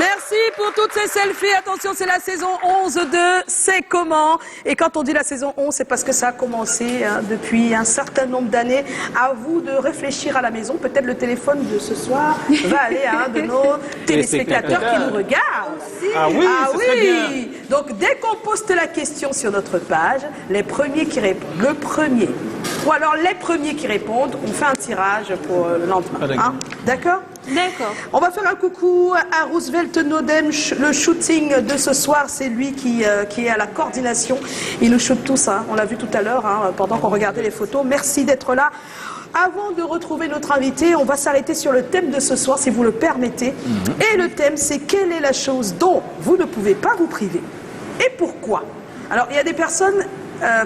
Merci pour toutes ces selfies. Attention, c'est la saison 11 de C'est comment. Et quand on dit la saison 11, c'est parce que ça a commencé depuis un certain nombre d'années. À vous de réfléchir à la maison. Peut-être le téléphone de ce soir va aller à un de nos téléspectateurs qui nous regardent. Ah oui, bien. Donc, dès qu'on poste la question sur notre page, les premiers qui répondent, le premier, ou alors les premiers qui répondent, on fait un tirage pour le lendemain. D'accord ? D'accord. On va faire un coucou à Roosevelt Nodem. Le shooting de ce soir, c'est lui qui est à la coordination. Il nous shoot tous, on l'a vu tout à l'heure, pendant qu'on regardait les photos. Merci d'être là. Avant de retrouver notre invité, on va s'arrêter sur le thème de ce soir, si vous le permettez. Et le thème, c'est quelle est la chose dont vous ne pouvez pas vous priver et pourquoi. Alors, il y a des personnes...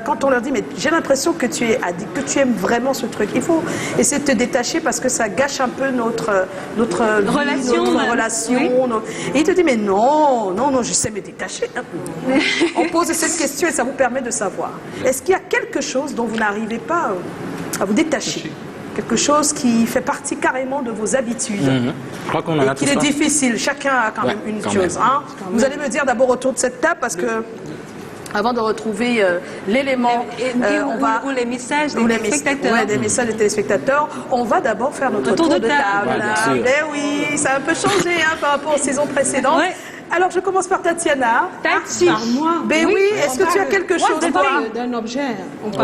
quand on leur dit, mais j'ai l'impression que tu es addict, que tu aimes vraiment ce truc. Il faut essayer de te détacher parce que ça gâche un peu notre relation. Oui. Et il te dit, mais non, je sais me détacher. On pose cette question et ça vous permet de savoir. Est-ce qu'il y a quelque chose dont vous n'arrivez pas à vous détacher? Quelque chose qui fait partie carrément de vos habitudes. Je crois qu'on en a et qu'il est difficile. Chacun a quand même une chose. Vous allez me dire d'abord autour de cette table parce que... Avant de retrouver l'élément, ou les messages des téléspectateurs. Ouais, des messages des téléspectateurs. On va d'abord faire notre tour de table. Ouais, mais oui, ça a un peu changé par rapport aux saisons précédentes. Ouais. Alors, je commence par Tatiana. Tati. Par moi. Ben oui, est-ce que tu as quelque chose d'un objet.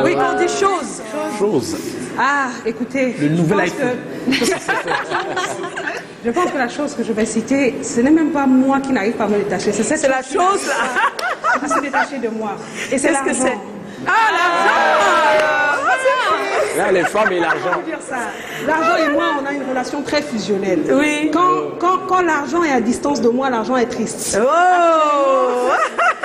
Oui, quand on dit chose. Chose. Ah, écoutez. Le nouvel iPhone. Je pense que la chose que je vais citer, ce n'est même pas moi qui n'arrive pas à me détacher. C'est la chose là. Qui se détacher de moi. Et c'est l'argent. Ah, l'argent. Là, les femmes et l'argent. L'argent et moi, on a une relation très fusionnelle. Oui. Quand l'argent est à distance de moi, l'argent est triste. Oh.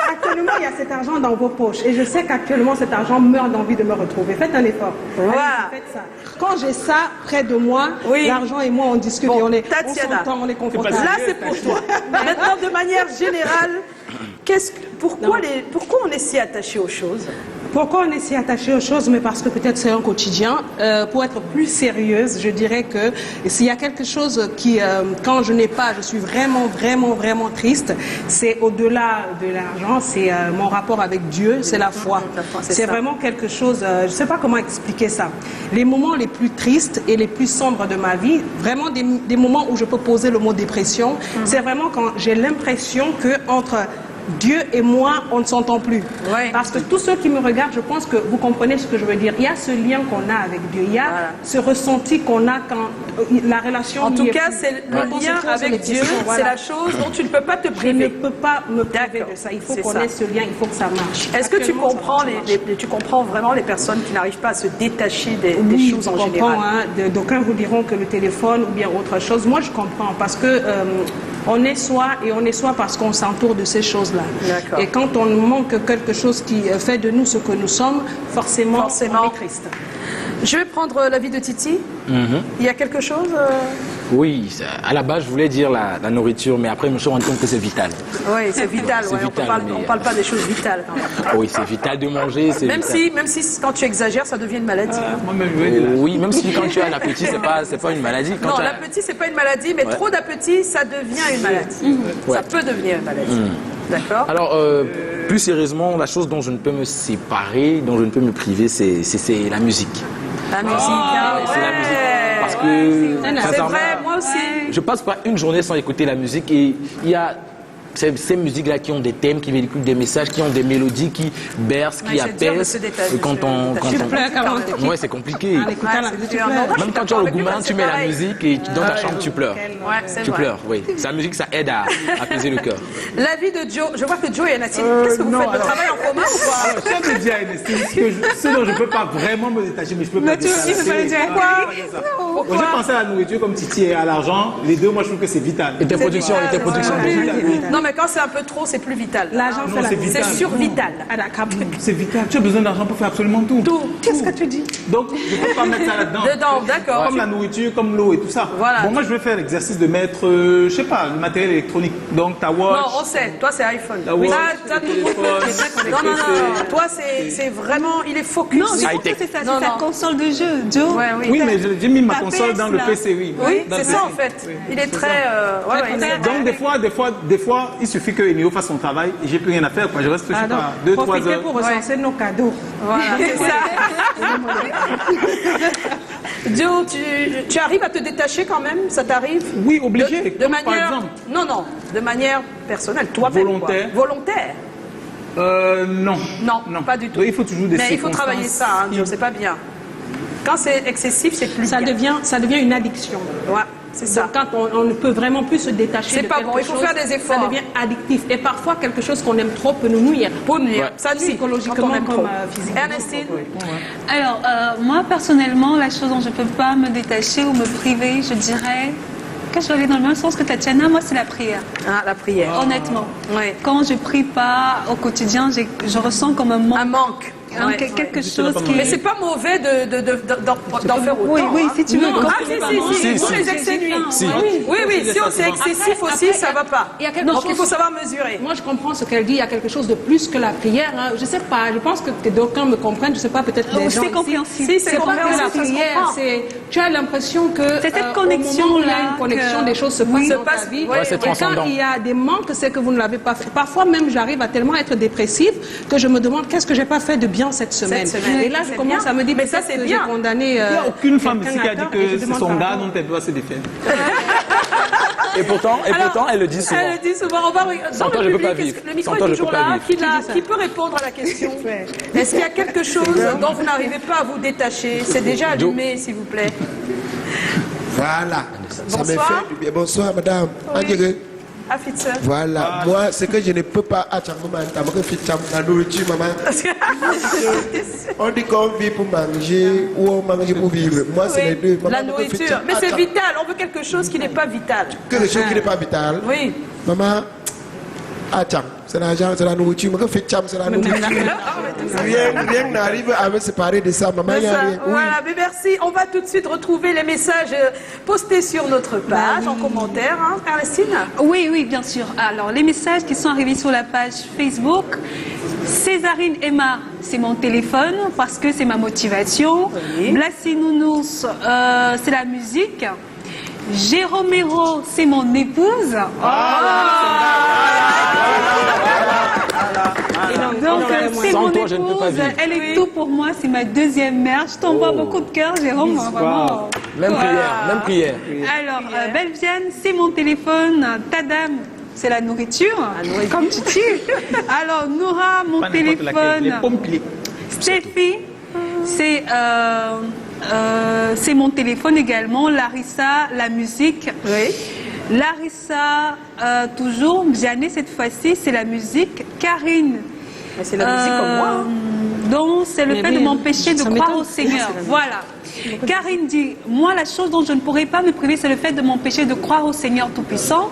Actuellement, il y a cet argent dans vos poches. Et je sais qu'actuellement, cet argent meurt d'envie de me retrouver. Faites un effort. Voilà. Allez, faites ça. Quand j'ai ça près de moi, l'argent et moi, on discute et on s'entend, on est confortable. Là, c'est pour toi. Maintenant, de manière générale, pourquoi on est si attaché aux choses? Pourquoi on est si attaché aux choses? Mais parce que peut-être c'est un quotidien. Pour être plus sérieuse, je dirais que s'il y a quelque chose qui, quand je n'ai pas, je suis vraiment, vraiment, vraiment triste, c'est au-delà de l'argent, c'est mon rapport avec Dieu, c'est la foi. C'est vraiment quelque chose, je ne sais pas comment expliquer ça. Les moments les plus tristes et les plus sombres de ma vie, vraiment des moments où je peux poser le mot dépression, c'est vraiment quand j'ai l'impression que entre Dieu et moi, on ne s'entend plus. Ouais. Parce que tous ceux qui me regardent, je pense que vous comprenez ce que je veux dire. Il y a ce lien qu'on a avec Dieu. Il y a ce ressenti qu'on a quand la relation... En tout cas, c'est le lien avec Dieu. C'est la chose dont tu ne peux pas te priver. Je ne peux pas me priver de ça. Il faut qu'on ait ce lien, il faut que ça marche. Est-ce que tu comprends vraiment les personnes qui n'arrivent pas à se détacher des choses en général? D'aucuns vous diront que le téléphone ou bien autre chose. Moi, je comprends parce que... on est soi et on est soi parce qu'on s'entoure de ces choses-là. Et quand on manque quelque chose qui fait de nous ce que nous sommes, forcément. On est triste. Je vais prendre l'avis de Titi. Il y a quelque chose Oui, à la base, je voulais dire la nourriture, mais après, je me suis rendu compte que c'est vital. Oui, c'est vital. On ne parle pas des choses vitales. Oui, c'est vital de manger. Même si quand tu exagères, ça devient une maladie. Oui, même si quand tu as l'appétit, c'est pas une maladie. Non, l'appétit, c'est pas une maladie, mais trop d'appétit, ça devient une maladie. Ça peut devenir une maladie. D'accord. Alors, plus sérieusement, la chose dont je ne peux me séparer, dont je ne peux me priver, c'est la musique. La musique, c'est la musique. Parce que, c'est vrai, moi aussi. Je passe pas une journée sans écouter la musique et il y a ces musiques-là qui ont des thèmes, qui véhiculent des messages, qui ont des mélodies, qui bercent, qui apaisent. Et quand on... Ouais, c'est compliqué. Même quand tu as le gourmand, tu mets la musique et dans ta chambre, tu pleures. Tu pleures, oui. La musique, ça aide à apaiser le cœur. L'avis de Joe. Je vois que Joe et Ernestine, qu'est-ce que vous faites? Le travail en commun ou quoi? Je viens de dire à Ernestine ce dont je ne peux pas vraiment me détacher, mais je peux pas détacher. Pourquoi? J'ai pensé à la nourriture comme Titi et à l'argent. Les deux, moi, je trouve que c'est vital. Et tes productions. Non, mais quand c'est un peu trop, c'est plus vital. L'argent, c'est survital. Ah, d'accord. C'est vital. Tu as besoin d'argent pour faire absolument tout. Qu'est-ce que tu dis? Donc, je ne peux pas mettre ça là-dedans. D'accord. Comme la nourriture, comme l'eau et tout ça. Voilà. Bon, moi, je vais faire l'exercice de mettre, je sais pas, le matériel électronique. Donc, ta watch. Non, on sait. Toi, c'est iPhone. La watch, T'as tout le téléphone. Non. Toi, c'est vraiment... Il est focus. Non, je pense que c'est ça, c'est sa console de jeu, Joe. Oui, mais j'ai mis ma console dans le PC, oui. Oui, c'est ça, en fait. Il est très... Donc, des fois, il suffit que Enio fasse son travail et j'ai plus rien à faire. Quoi. Je reste, je sais pas, 2-3 heures. Pour recenser nos cadeaux. Voilà, c'est ça. Joe, tu arrives à te détacher quand même? Ça t'arrive? Oui, obligé. De manière... Par exemple. Non, de manière personnelle. Toi-même. Volontaire. Volontaire. Non, pas du tout. Donc, il faut toujours des Mais il faut circonstances. travailler ça, hein, Joe, c'est pas bien. Quand c'est excessif, c'est plus Ça bien. devient une addiction. Ouais, c'est ça. Donc, quand on ne peut vraiment plus se détacher C'est de pas quelque bon, il faut chose, faire des efforts. Ça devient addictif. Et parfois, quelque chose qu'on aime trop peut nous nuire. Pour nuire. Ça nuit Psychologiquement quand on aime comme trop. physiquement. Ernestine? Alors, moi, personnellement, la chose dont je ne peux pas me détacher ou me priver, je dirais que je vais aller dans le même sens que Tatiana, moi, c'est la prière. Ah, la prière. Honnêtement. Ouais. Quand je prie pas au quotidien, je ressens comme un manque. Un manque. Ouais. Quelque chose qui... Mais c'est pas mauvais d'en faire autant. Oui, si tu veux. Ah, si. Vous les exténuez. Oui, si on c'est excessif aussi, ça va pas. Donc il faut savoir mesurer. Moi, je comprends ce qu'elle dit. Il y a quelque chose de plus que la prière. Hein. Je sais pas. Je pense que d'aucuns me comprennent. Je sais pas, peut-être des gens C'est ici. compréhensible. Si, C'est pas que la prière. Tu as l'impression que C'est cette au moment où il y a connexion-là une connexion, que- des choses se passent dans ta vie. Ouais, c'est Et quand transcendant. il y a des manques, c'est que vous ne l'avez pas fait. Parfois même, j'arrive à tellement être dépressive que je me demande qu'est-ce que j'ai pas fait de bien cette semaine. semaine. Et là, je C'est commence bien. à me dire, Mais ça, peut-être c'est que bien. j'ai condamné. Il n'y a aucune femme ici quelqu'un qui à a dit tort et je que c'est demande son gars pardon. dont elle doit se défaire. Et pourtant, elle le dit souvent. Elle le dit souvent. On va Sans dans toi, le je peux pas public, vivre. le micro Sans toi, est je toujours peux pas là. vivre. Qui peut répondre à la question? Est-ce qu'il y a quelque chose dont vous n'arrivez pas à vous détacher? C'est déjà allumé, s'il vous plaît. Voilà. Ça me Bonsoir. fait du bien. Bonsoir, madame. Andjege. Afitse. Voilà. Moi, c'est que je ne peux pas. La nourriture, maman. On dit qu'on vit pour manger ou on mange pour vivre. Moi, c'est les deux. Maman, La nourriture. Mais c'est vital. On veut quelque chose qui n'est pas vital. Quelque chose qui n'est pas vital. Oui. Maman, attends, c'est l'argent, c'est la nourriture. Maman, c'est la nourriture. Rien n'arrive à me séparer de ça. Maman, il n'y a rien. Oui. Voilà, mais merci. On va tout de suite retrouver les messages postés sur notre page en commentaire. Hein, Ernestine? Oui, bien sûr. Alors, les messages qui sont arrivés sur la page Facebook. Césarine Emma, c'est mon téléphone parce que c'est ma motivation. Oui. Blassi Nounours, c'est la musique. Jérôme Hérault, c'est mon épouse. Donc, c'est Sans mon toi, je ne peux pas épouse. vivre. Elle est tout pour moi. C'est ma deuxième mère. Je t'envoie beaucoup de cœur, Jérôme. Vraiment. Même prière. Alors, Belgiane, c'est mon téléphone. Tadam, c'est la nourriture. Comme tu dis. Alors, Noura, mon Pas n'importe laquelle. Les téléphone. pompiers. Steffi, c'est mon téléphone également. Larissa, la musique. Oui. Larissa, toujours. Vianney, cette fois-ci, c'est la musique. Karine. Mais c'est la musique comme moi. Donc, c'est le Mais fait oui, de m'empêcher de ça croire m'étonne. au Seigneur. C'est la musique. Voilà. Karine dit, moi, la chose dont je ne pourrais pas me priver, c'est le fait de m'empêcher de croire au Seigneur Tout-Puissant.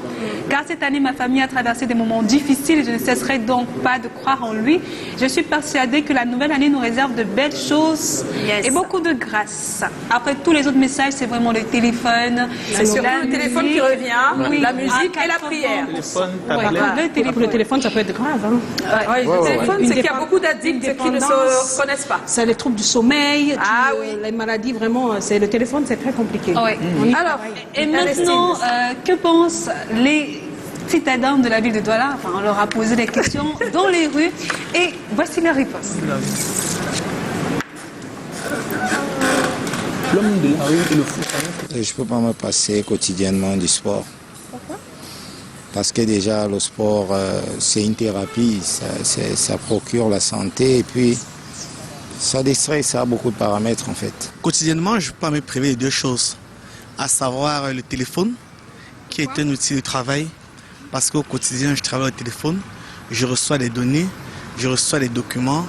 Car cette année, ma famille a traversé des moments difficiles et je ne cesserai donc pas de croire en lui. Je suis persuadée que la nouvelle année nous réserve de belles choses Yes. et beaucoup de grâce. Après, tous les autres messages, c'est vraiment le téléphone. C'est surtout la le téléphone musique. qui revient, Oui. la musique À et la 80. prière. Téléphone, Ouais, tablette. le Le téléphone, ça peut être grave. Hein. Ouais, le téléphone, Une c'est qu'il y a dépend- beaucoup d'addicts qui ne se dépendance. reconnaissent pas. C'est les troubles du sommeil, Ah oui. les maladies, vraiment, c'est le téléphone, c'est très compliqué. Ouais. Alors, Et maintenant, que pensent les citadins de la ville de Douala? Enfin, on leur a posé des questions dans les rues et voici la réponse. L'homme de la rue et le fou. Je ne peux pas me passer quotidiennement du sport. Pourquoi? Parce que déjà, le sport, c'est une thérapie, ça procure la santé et puis ça distrait, ça a beaucoup de paramètres en fait. Quotidiennement, je ne peux pas me priver de deux choses, à savoir le téléphone, qui est un outil de travail, parce qu'au quotidien, je travaille au téléphone, je reçois des données, je reçois des documents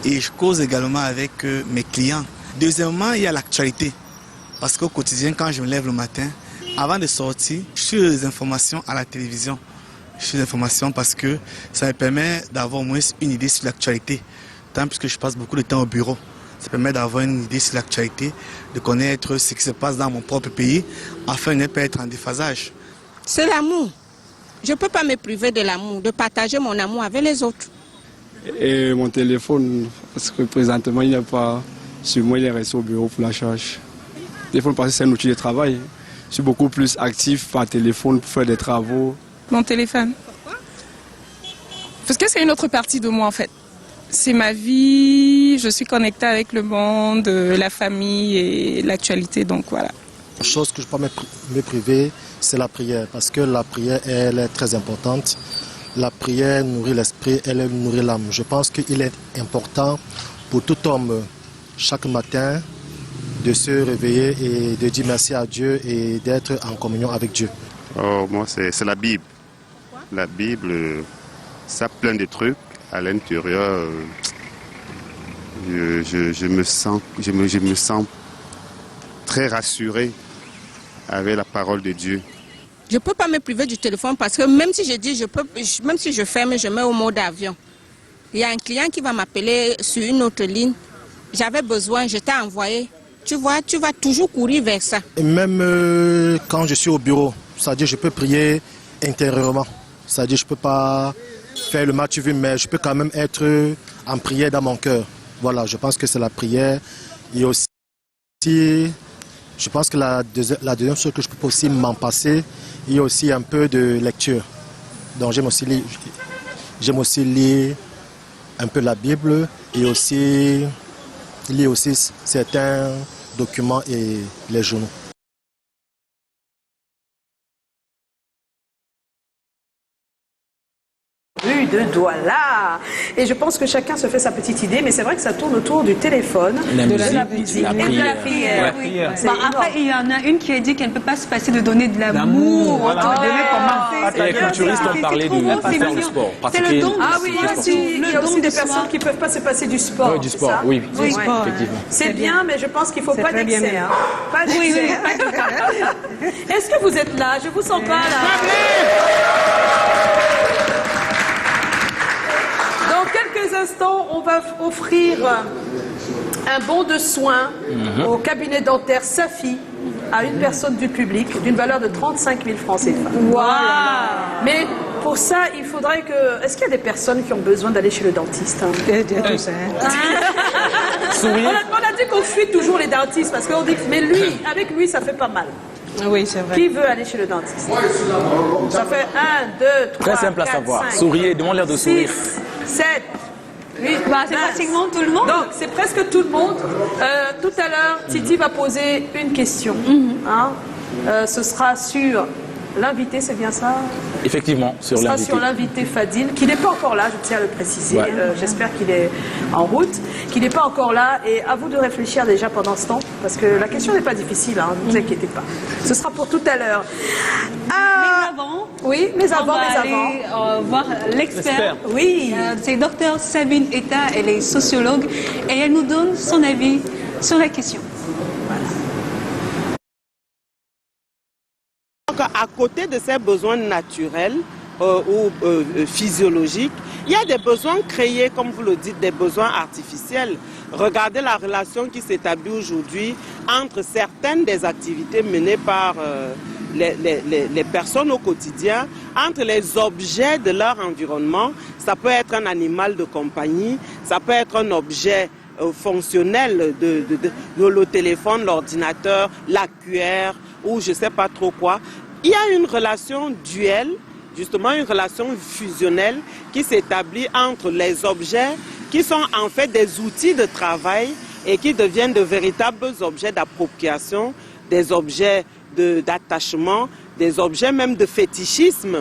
et je cause également avec mes clients. Deuxièmement, il y a l'actualité, parce qu'au quotidien, quand je me lève le matin, avant de sortir, je suis les informations à la télévision. ces informations parce que ça me permet d'avoir au moins une idée sur l'actualité. Tant puisque je passe beaucoup de temps au bureau. Ça permet d'avoir une idée sur l'actualité, de connaître ce qui se passe dans mon propre pays, afin de ne pas être en déphasage. C'est l'amour. Je ne peux pas me priver de l'amour, de partager mon amour avec les autres. Et mon téléphone, parce que présentement, il n'y a pas sur moi, il est resté au bureau pour la charge. Le téléphone, parce que c'est un outil de travail. Je suis beaucoup plus actif par téléphone pour faire des travaux. Mon téléphone. Pourquoi? Parce que c'est une autre partie de moi en fait. C'est ma vie, je suis connectée avec le monde, la famille et l'actualité, donc voilà. La chose que je ne peux pas me priver, c'est la prière, parce que la prière, elle est très importante. La prière nourrit l'esprit, elle nourrit l'âme. Je pense qu'il est important pour tout homme, chaque matin, de se réveiller et de dire merci à Dieu et d'être en communion avec Dieu. Oh, moi, c'est la Bible. La Bible, ça a plein de trucs. À l'intérieur, je me sens très rassuré avec la parole de Dieu. Je ne peux pas me priver du téléphone parce que même si je dis, même si je ferme, je mets au mode avion. Il y a un client qui va m'appeler sur une autre ligne. J'avais besoin, je t'ai envoyé. Tu vois, tu vas toujours courir vers ça. Et même quand je suis au bureau, c'est-à-dire je peux prier intérieurement. C'est-à-dire je ne peux pas faire le match vu, mais je peux quand même être en prière dans mon cœur. Voilà, je pense que c'est la prière. Et aussi, je pense que la deuxième chose que je peux aussi m'en passer, il y a aussi un peu de lecture. Donc j'aime aussi lire un peu la Bible et aussi lire aussi certains documents et les journaux. Rue de Douala. Et je pense que chacun se fait sa petite idée, mais c'est vrai que ça tourne autour du téléphone, de la musique et de la prière. Oui. Après, il y en a une qui a dit qu'elle ne peut pas se passer de donner de l'amour. Voilà. Les culturistes ont parlé de faire le sport. C'est le don. Ah oui, il y a aussi des personnes qui ne peuvent pas se passer du sport. Oui, du sport, oui, effectivement. C'est bien, mais je pense qu'il ne faut pas d'excès. Pas d'excès. Est-ce que vous êtes là? Je ne vous sens pas là. Dans quelques instants, on va offrir un bon de soins au cabinet dentaire Safi à une personne du public d'une valeur de 35 000 francs CFA. Wow. Mais pour ça, il faudrait que... Est-ce qu'il y a des personnes qui ont besoin d'aller chez le dentiste? Je sais. On a dit qu'on fuit toujours les dentistes parce qu'on dit... Mais lui, avec lui, ça fait pas mal. Oui, c'est vrai. Qui veut aller chez le dentiste? Ça fait 1, 2, 3, Très simple à 4, savoir. 5, Souriez, demande-leur de sourire. 6, 7, 8, c'est pratiquement tout le monde. Donc, c'est presque tout le monde. Tout à l'heure, Titi va poser une question. Ce sera sur l'invité, c'est bien ça? Effectivement, sur l'invité. Ce sera sur l'invité Fadil, qui n'est pas encore là, je tiens à le préciser. Ouais. J'espère qu'il est en route, qu'il n'est pas encore là. Et à vous de réfléchir déjà pendant ce temps, parce que la question n'est pas difficile, ne vous inquiétez pas. Ce sera pour tout à l'heure. Mais avant, on va aller voir l'expert. Oui. C'est Dr Sabine Etta, elle est sociologue et elle nous donne son avis sur la question. À côté de ces besoins naturels ou physiologiques, il y a des besoins créés, comme vous le dites, des besoins artificiels. Regardez la relation qui s'établit aujourd'hui entre certaines des activités menées par les personnes au quotidien, entre les objets de leur environnement. Ça peut être un animal de compagnie, ça peut être un objet fonctionnel de le téléphone, l'ordinateur, la cuillère ou je ne sais pas trop quoi. Il y a une relation duelle, justement une relation fusionnelle qui s'établit entre les objets qui sont en fait des outils de travail et qui deviennent de véritables objets d'appropriation, des objets d'attachement, des objets même de fétichisme.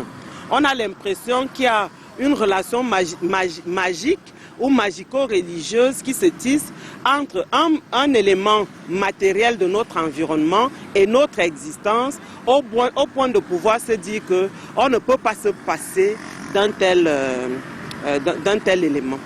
On a l'impression qu'il y a une relation magique ou magico-religieuse qui se tisse entre un élément matériel de notre environnement et notre existence au point de pouvoir se dire qu'on ne peut pas se passer d'un tel élément.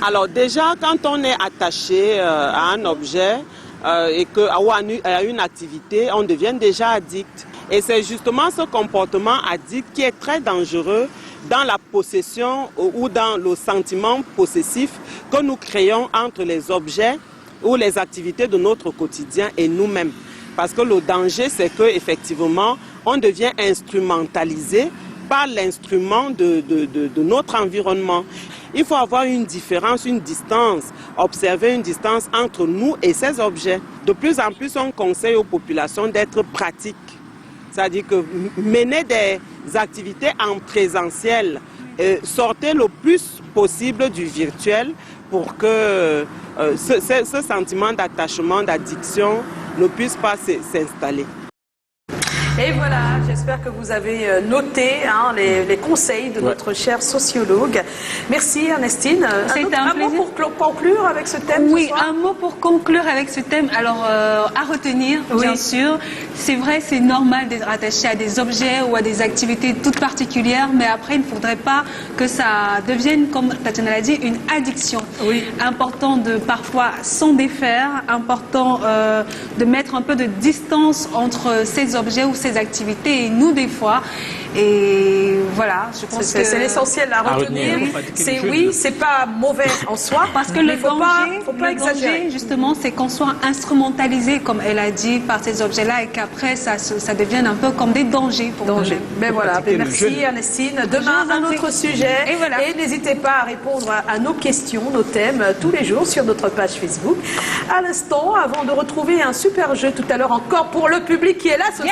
Alors déjà, quand on est attaché à un objet ou à une activité, on devient déjà addict. Et c'est justement ce comportement addict qui est très dangereux dans la possession ou dans le sentiment possessif que nous créons entre les objets ou les activités de notre quotidien et nous-mêmes. Parce que le danger, c'est qu'effectivement, on devient instrumentalisé par l'instrument de notre environnement. Il faut avoir une différence, une distance, observer une distance entre nous et ces objets. De plus en plus, on conseille aux populations d'être pratiques. C'est-à-dire que mener des activités en présentiel, sortez le plus possible du virtuel pour que ce sentiment d'attachement, d'addiction ne puisse pas s'installer. Et voilà, j'espère que vous avez noté les conseils de notre chère sociologue. Merci Ernestine. Un mot pour conclure avec ce thème? Oui, un mot pour conclure avec ce thème. Alors, à retenir, bien sûr, c'est vrai, c'est normal d'être attaché à des objets ou à des activités toutes particulières, mais après, il ne faudrait pas que ça devienne, comme Tatiana l'a dit, une addiction. Oui. Important de parfois s'en défaire, important de mettre un peu de distance entre ces objets ou ces activités et nous des fois. Et voilà, je pense que c'est l'essentiel à retenir. C'est pas mauvais en soi, parce que le danger, justement, c'est qu'on soit instrumentalisé, comme elle a dit, par ces objets-là, et qu'après ça devienne un peu comme des dangers pour nous. Mais voilà, merci Ernestine. Demain, un autre sujet. Et n'hésitez pas à répondre à nos questions, nos thèmes, tous les jours sur notre page Facebook. À l'instant, avant de retrouver un super jeu tout à l'heure encore pour le public qui est là ce soir.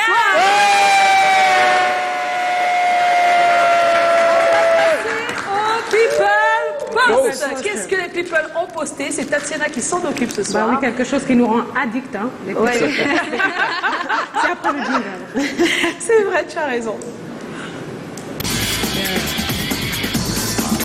Qu'est-ce que les people ont posté? C'est Tatiana qui s'en occupe ce soir. Oui, quelque chose qui nous rend addicts. C'est après le jingle. C'est vrai, tu as raison.